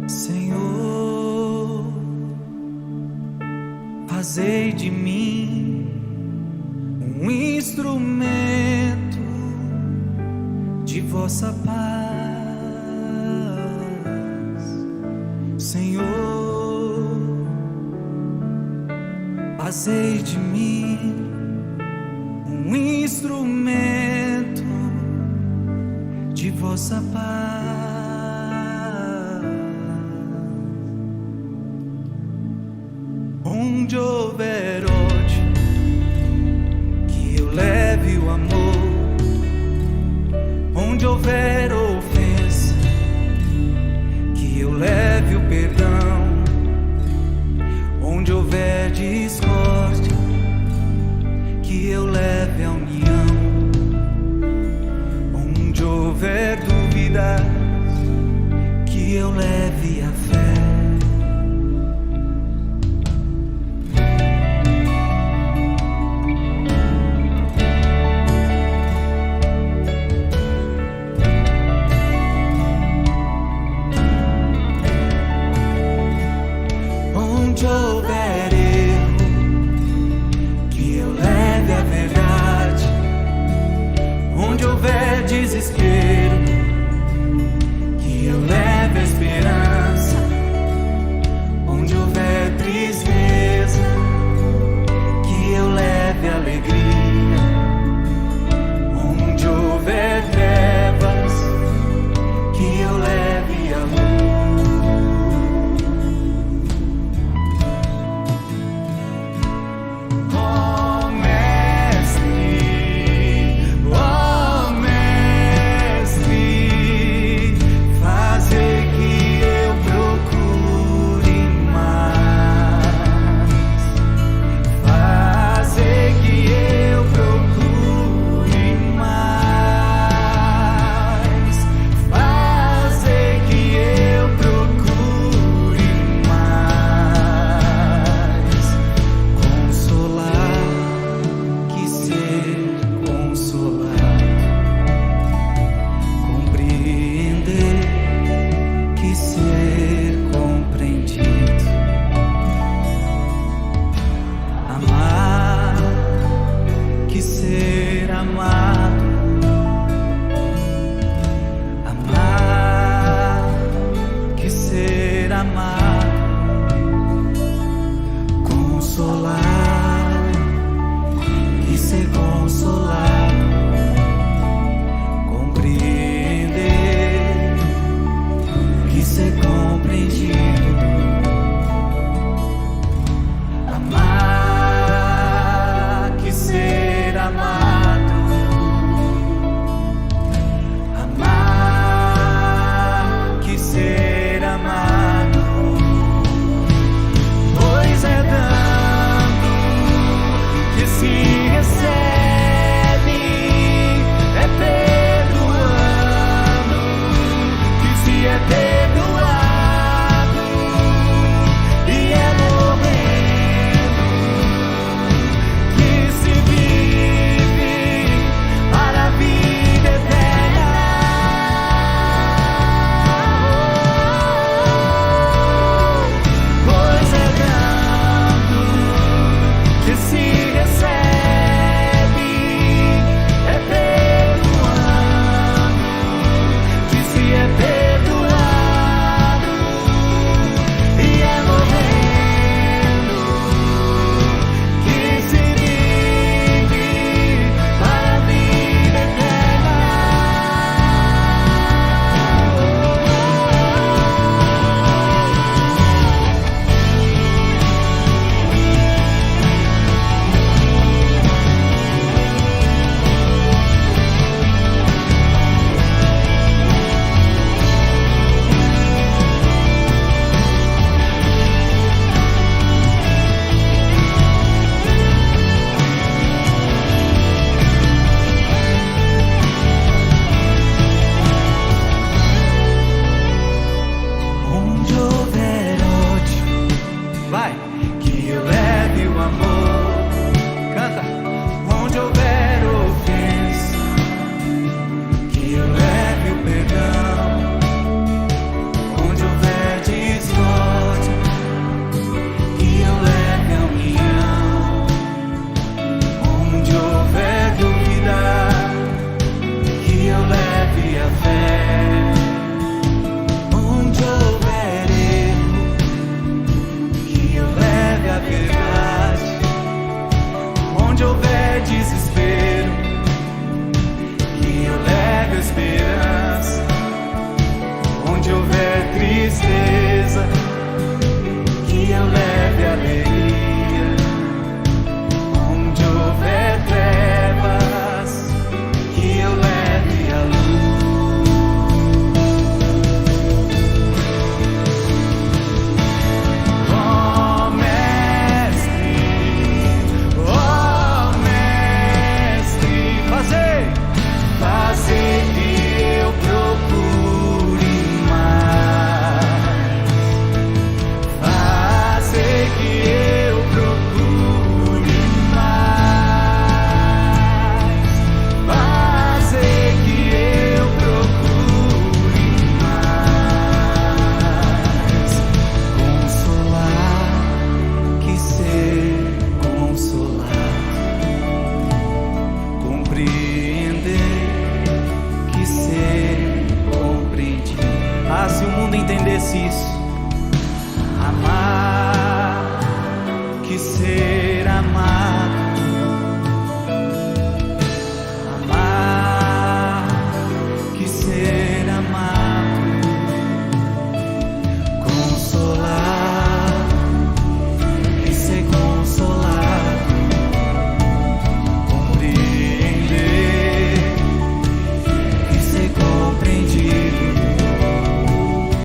Senhor, fazei de mim um instrumento de vossa paz. Senhor, fazei de mim um instrumento de vossa paz. Onde houver ódio, que eu leve o amor. Onde houver ofensa, que eu leve o perdão. Onde houver discórdia, que eu leve a união. Onde houver dúvidas, que eu leve a fé. Onde houver erro, que eu leve a verdade. Onde houver desespero, que eu leve a esperança. Onde houver tristeza, que eu leve a alegria. Onde houver trevas, que eu leve a luz. Perdoado, se o mundo entendesse isso. Amar, que ser amado.